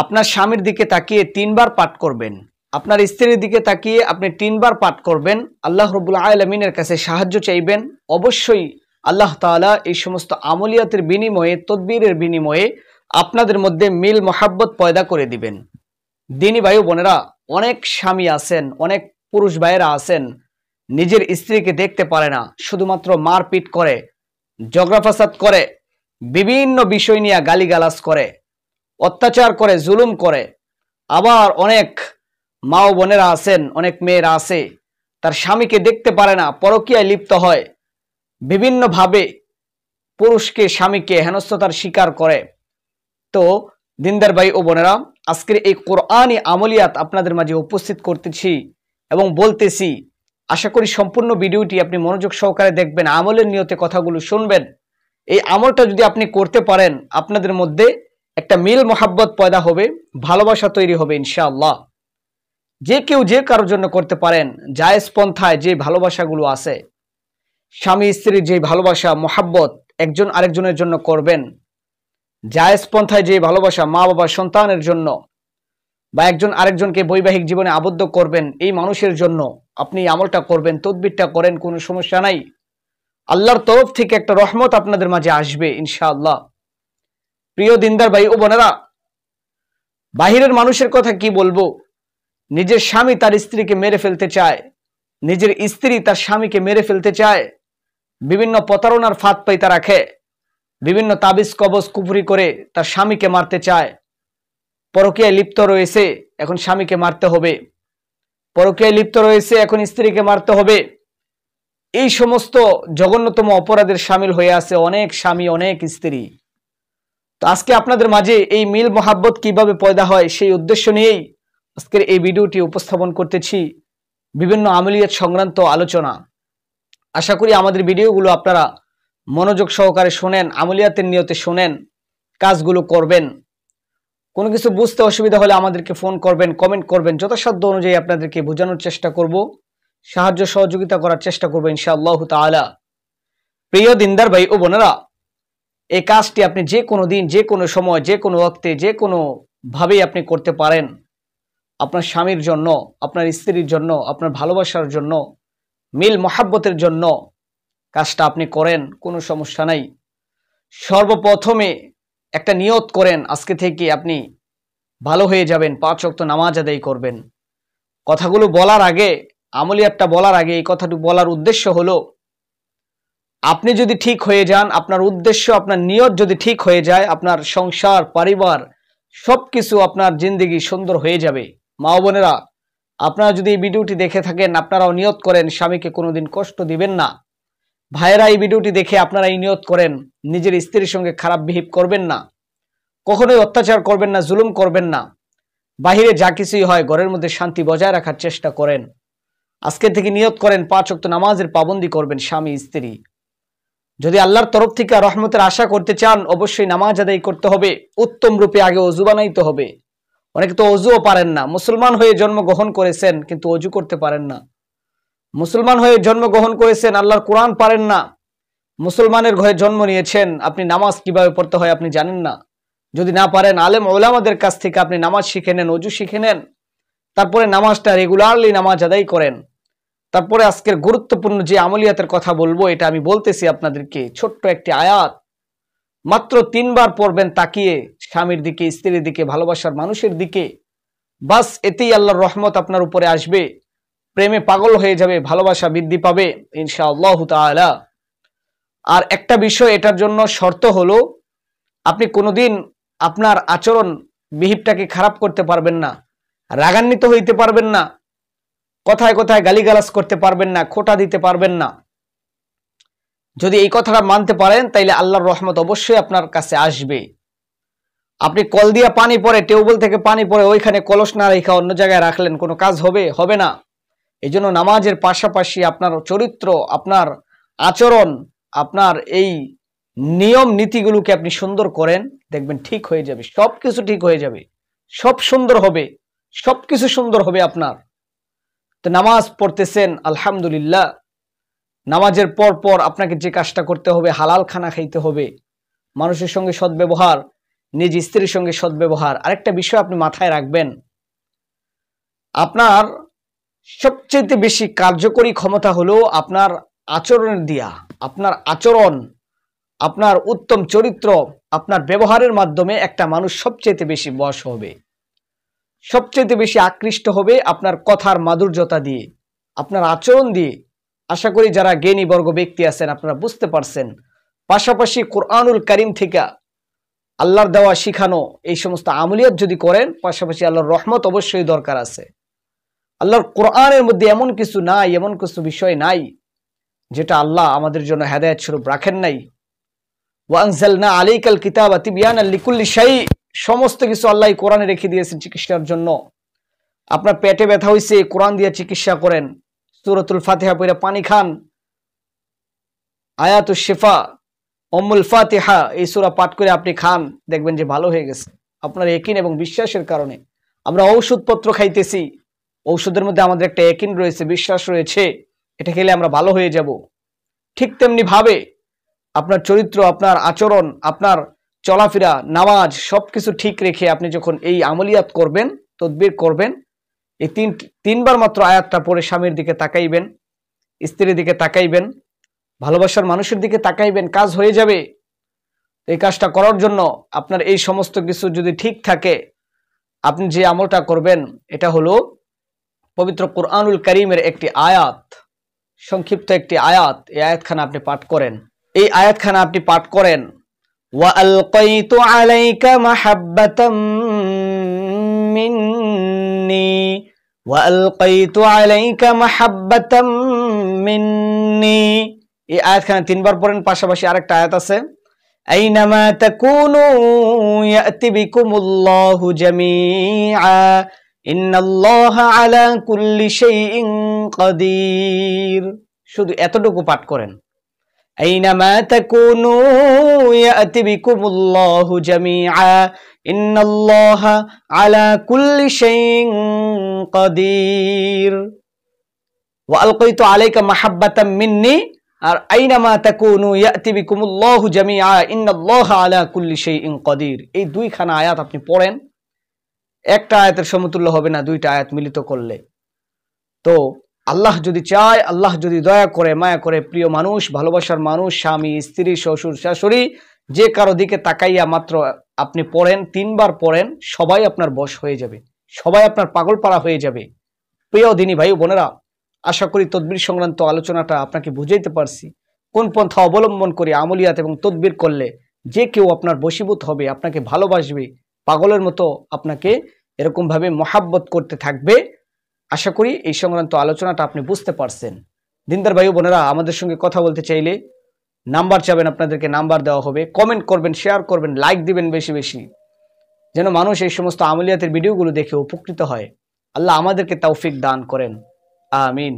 আপনার স্বামীর দিকে তাকিয়ে 3 বার পাঠ করবেন। আপনার স্ত্রীর দিকে তাকিয়ে আপনি 3 বার পাঠ করবেন। আল্লাহ রাব্বুল আলামিনের কাছে সাহায্য চাইবেন। অবশ্যই আল্লাহ তাআলা এই সমস্ত আমলিয়াতের বিনিময়ে, তদবিরের বিনিময়ে আপনাদের মধ্যে মিল মহাব্বত পয়দা করে দিবেন। দিনী ভাই বোনেরা, অনেক স্বামী আছেন, অনেক পুরুষ ভাইয়েরা আছেন, নিজের স্ত্রীকে দেখতে পারে না, শুধুমাত্র মারপিট করে, ঝগড়া ফাসাদ করে, বিভিন্ন বিষয় নিয়ে গালিগালাজ করে, অত্যাচার করে, জুলুম করে। আবার অনেক মা ও বোনেরা আছেন, অনেক মেয়েরা আছে, তার স্বামীকে দেখতে পারে না, পরকীয়ায় লিপ্ত হয়, বিভিন্নভাবে পুরুষকে, স্বামীকে হেনস্থতার শিকার করে। তো দিনদার ভাই ও বোনেরা, আজকের এই কোরআনী আমলিয়াত আপনাদের মাঝে উপস্থিত করতেছি এবং বলতেছি। আশা করি সম্পূর্ণ ভিডিওটি আপনি মনোযোগ সহকারে দেখবেন, আমলের নিয়তে কথাগুলো শুনবেন। এই আমলটা যদি আপনি করতে পারেন, আপনাদের মধ্যে একটা মিল মহাব্বত পয়দা হবে, ভালোবাসা তৈরি হবে ইনশাআল্লাহ। যে কেউ যে কারোর জন্য করতে পারেন। জায়েজ পন্থায় যে ভালোবাসাগুলো আছে, স্বামী স্ত্রীর যে ভালোবাসা মহাব্বত একজন আরেকজনের জন্য করবেন, জায়েজ পন্থায় যে ভালোবাসা মা বাবা সন্তানের জন্য, বা একজন আরেকজনকে বৈবাহিক জীবনে আবদ্ধ করবেন, এই মানুষের জন্য আপনি আমলটা করবেন, তদবিরটা করেন, কোনো সমস্যা নাই। আল্লাহর তরফ থেকে একটা রহমত আপনাদের মাঝে আসবে ইনশাআল্লাহ। প্রিয় দিনদার ভাই ও বোনেরা, বাহিরের মানুষের কথা কি বলবো, নিজের স্বামী তার স্ত্রীকে মেরে ফেলতে চায়, নিজের স্ত্রী তার স্বামীকে মেরে ফেলতে চায়, বিভিন্ন প্রতারণার ফাঁদ পাইতা রাখে, বিভিন্ন তাবিজ কবজ কুফরি করে তার স্বামীকে মারতে চায়। পরকীয়ায় লিপ্ত রয়েছে, এখন স্বামীকে মারতে হবে। পরকীয়ায় লিপ্ত রয়েছে, এখন স্ত্রীকে মারতে হবে। এই সমস্ত জঘন্যতম অপরাধের শামিল হয়ে আছে অনেক স্বামী, অনেক স্ত্রী। তো আজকে আপনাদের মাঝে এই মিল মহাব্বত কিভাবে পয়দা হয়, সেই উদ্দেশ্য নিয়েই আজকের এই ভিডিওটি উপস্থাপন করতেছি। বিভিন্ন আমলিয়াত সংক্রান্ত আলোচনা। আশা করি আমাদের ভিডিওগুলো আপনারা মনোযোগ সহকারে শোনেন, আমলিয়াতের নিয়তে শোনেন, কাজগুলো করবেন। কোনো কিছু বুঝতে অসুবিধা হলে আমাদেরকে ফোন করবেন, কমেন্ট করবেন, যথাসাধ্য অনুযায়ী আপনাদেরকে বোঝানোর চেষ্টা করব, সাহায্য সহযোগিতা করার চেষ্টা করবো ইনশাআল্লাহ তাআলা। প্রিয় দিনদার ভাই ও বোনেরা, এই কাজটি আপনি যে কোনো দিন, যে কোনো সময়, যে কোনো ওয়াক্তে, যে কোনো ভাবেই আপনি করতে পারেন। আপনার স্বামীর জন্য, আপনার স্ত্রীর জন্য, আপনার ভালোবাসার জন্য, মিল মহাব্বতের জন্য কাজটা আপনি করেন, কোনো সমস্যা নাই। সর্বপ্রথমে একটা নিয়ত করেন, আজকে থেকে আপনি ভালো হয়ে যাবেন, 5 ওয়াক্ত নামাজ আদায় করবেন। কথাগুলো বলার আগে, আমলিয়াতটা বলার আগে এই কথাটি বলার উদ্দেশ্য হলো, আপনি যদি ঠিক হয়ে যান, আপনার উদ্দেশ্য, আপনার নিয়ত যদি ঠিক হয়ে যায়, আপনার সংসার, পরিবার সবকিছু, আপনার জিন্দেগি সুন্দর হয়ে যাবে। মা ও বোনেরা, আপনারা যদি এই ভিডিওটি দেখে থাকেন, আপনারাও নিয়ত করেন স্বামীকে কোনোদিন কষ্ট দিবেন না। ভাইয়েরা, এই ভিডিওটি দেখে আপনারা এই নিয়ত করেন, নিজের স্ত্রীর সঙ্গে খারাপ বিহেভ করবেন না, কখনোই অত্যাচার করবেন না, জুলুম করবেন না। বাহিরে যা কিছুই হয়, ঘরের মধ্যে শান্তি বজায় রাখার চেষ্টা করেন। আজকে থেকে নিয়ত করেন 5 ওয়াক্ত নামাজের পাবন্দি করবেন স্বামী স্ত্রী। যদি আল্লাহর তরফ থেকে রহমতের আশা করতে চান, অবশ্যই নামাজ আদায় করতে হবে। উত্তম রূপে আগে অজু বানাইতে হবে। অনেকে তো অজুও পারেন না। মুসলমান হয়ে জন্মগ্রহণ করেছেন কিন্তু অজু করতে পারেন না। মুসলমান হয়ে জন্মগ্রহণ করেছেন, আল্লাহর কোরআন পারেন না। মুসলমানের ঘরে জন্ম নিয়েছেন, আপনি নামাজ কিভাবে পড়তে হয় আপনি জানেন না। যদি না পারেন, আলেম ওলামাদের কাছ থেকে আপনি নামাজ শিখে নেন, অজু শিখে নেন, তারপরে নামাজটা রেগুলারলি নামাজ আদায় করেন। তারপরে আজকের গুরুত্বপূর্ণ যে আমলিয়াতের কথা বলবো, এটা আমি বলতেছি আপনাদেরকে। ছোট্ট একটি আয়াত, মাত্র 3 বার পড়বেন তাকিয়ে স্বামীর দিকে, স্ত্রীর দিকে, ভালোবাসার মানুষের দিকে। বাস এতেই আল্লাহর রহমত আপনার উপরে আসবে, প্রেমে পাগল হয়ে যাবে, ভালোবাসা বৃদ্ধি পাবে ইনশাআল্লাহ তাআলা। আর একটা বিষয়, এটার জন্য শর্ত হলো, আপনি কোনোদিন আপনার আচরণ বিহেভটাকে খারাপ করতে পারবেন না, রাগান্বিত হইতে পারবেন না, কথায় কথায় গালিগালাজ করতে পারবেন না, খোঁটা দিতে পারবেন না। যদি এই কথাটা মানতে পারেন, তাইলে আল্লাহর রহমত অবশ্যই আপনার কাছে আসবে। আপনি কল দিয়া পানি পড়ে, টিউবওয়েল থেকে পানি পড়ে ওইখানে কলস না রেখে অন্য জায়গায় রাখলেন, কোনো কাজ হবে? হবে না। এই জন্য নামাজের পাশাপাশি আপনার চরিত্র, আপনার আচরণ, আপনার এই নিয়ম নীতিগুলোকে আপনি সুন্দর করেন, দেখবেন ঠিক হয়ে যাবে, সবকিছু ঠিক হয়ে যাবে, সব সুন্দর হবে, সবকিছু সুন্দর হবে আপনার। তো নামাজ পড়তেছেন, আলহামদুলিল্লাহ। নামাজের পর পর আপনাকে যে কাজটা করতে হবে, হালাল খানা খাইতে হবে, মানুষের সঙ্গে সদ্ব্যবহার, নিজ স্ত্রীর সঙ্গে সদ্ব্যবহার। আরেকটা বিষয় আপনি মাথায় রাখবেন, আপনার সবচেয়ে বেশি কার্যকরী ক্ষমতা হলো আপনার আচরণের দিয়া। আপনার আচরণ, আপনার উত্তম চরিত্র, আপনার ব্যবহারের মাধ্যমে একটা মানুষ সবচেয়ে বেশি বশ হবে, সবচেয়ে বেশি আকৃষ্ট হবে আপনার কথার মাধুর্যতা দিয়ে, আপনার আচরণ দিয়ে। আশা করি যারা জ্ঞানী বর্গ ব্যক্তি আছেন আপনারা বুঝতে পারছেন। পাশাপাশি কোরআনুল কারীম থেকে আল্লাহর দেওয়া শিখানো এই সমস্ত আমলিয়াত যদি করেন, পাশাপাশি আল্লাহর রহমত অবশ্যই দরকার আছে। আল্লাহর কোরআনের মধ্যে এমন কিছু নাই, এমন কিছু বিষয় নাই যেটা আল্লাহ আমাদের জন্য হেদায়েত স্বরূপ রাখেন নাই। ওয়া আনজালনা আলাইকাল কিতাবা তিবয়ানাল লিকুল্লি শাই, সমস্ত কিছু আল্লাহ কোরআনে রেখে দিয়েছেন চিকিৎসার জন্য। আপনার পেটে ব্যথা হয়েছে, কোরআন দিয়ে চিকিৎসা করেন, সূরাতুল ফাতিহা পড়ে পানি খান, আয়াতুশ শিফা, উম্মুল ফাতিহা এই সূরা পাঠ করে আপনি খান, দেখবেন যে ভালো হয়ে গেছে আপনার ইয়াকিন এবং বিশ্বাসের কারণে। আমরা ঔষধপত্র খাইতেছি, ঔষধের মধ্যে আমাদের একটা ইয়াকিন রয়েছে, বিশ্বাস রয়েছে, এটা খেলে আমরা ভালো হয়ে যাব। ঠিক তেমনি ভাবে আপনার চরিত্র, আপনার আচরণ, আপনার চলাফেরা, নামাজ সবকিছু ঠিক রেখে আপনি যখন এই আমলিয়াত করবেন, তদবির করবেন, এই তিনবার মাত্র আয়াতটা পড়ে স্বামীর দিকে তাকাইবেন, স্ত্রীর দিকে তাকাইবেন, ভালোবাসার মানুষের দিকে তাকাইবেন, কাজ হয়ে যাবে। এই কাজটা করার জন্য আপনার এই সমস্ত কিছু যদি ঠিক থাকে, আপনি যে আমলটা করবেন এটা হলো পবিত্র কোরআনুল কারীমের একটি আয়াত, সংক্ষিপ্ত একটি আয়াত। এই আয়াতখানা আপনি পাঠ করেন, এই আয়াতখানা আপনি পাঠ করেন, ওয়া আলকাইতু আলাইকা মাহাব্বাতাম মিন্নি, ওয়া আলকাইতু আলাইকা মাহাব্বাতাম মিন্নি। এই আয়াতখানা তিনবার পড়েন। পাশাপাশি আরেকটা আয়াত আছে, আইনামা তাকুনু ইয়াতি বিকুমুল্লাহু জামিআ ইন্নাল্লাহা আলা কুল্লি শাইইন কাদির। শুধু এতটুকু পাঠ করেন, আইনামা তাকুনু ইয়াতি বিকুমুল্লাহু জামিআ ইন্নাল্লাহা আলা কুল্লি শাইইন কাদির। ওয়া আলকাইতু আলাইকা মাহাব্বাতাম মিন্নি, আর আইনামা তাকুনু ইয়াতি বিকুমুল্লাহু জামিআ ইন্নাল্লাহা আলা কুল্লি শাইইন কাদির। এই দুইখানা আয়াত আপনি পড়েন, একটা আয়াতের সমতুল্য হবে না দুইটা আয়াত মিলিত করলে। তো আল্লাহ যদি চায়, আল্লাহ যদি দয়া করে, মায়া করে, প্রিয় মানুষ, ভালোবাসার মানুষ, স্বামী, স্ত্রী, শ্বশুর, শাশুড়ি, যে কারো দিকে তাকাইয়া মাত্র আপনি পড়েন, তিনবার পড়েন, সবাই আপনার বশ হয়ে যাবে, সবাই আপনার পাগলপাড়া হয়ে যাবে। প্রিয় দিনী ভাই বোনেরা, আশা করি তদবির সংক্রান্ত আলোচনাটা আপনাকে বুঝাইতে পারছি। কোন পন্থা অবলম্বন করে আমলিয়াত এবং তদবির করলে যে কেউ আপনার বশীভূত হবে, আপনাকে ভালোবাসবে, পাগলের মতো আপনাকে এরকমভাবে মহাব্বত করতে থাকবে। আশা করি এই সংক্রান্ত আলোচনাটা আপনি বুঝতে পারছেন। দিনদার ভাই বোনেরা, আমাদের সঙ্গে কথা বলতে চাইলে নাম্বার চাবেন, আপনাদেরকে নাম্বার দেওয়া হবে। কমেন্ট করবেন, শেয়ার করবেন, লাইক দিবেন বেশি বেশি, যেন মানুষ এই সমস্ত আমলিয়াতের ভিডিওগুলো দেখে উপকৃত হয়। আল্লাহ আমাদেরকে তৌফিক দান করেন, আমিন।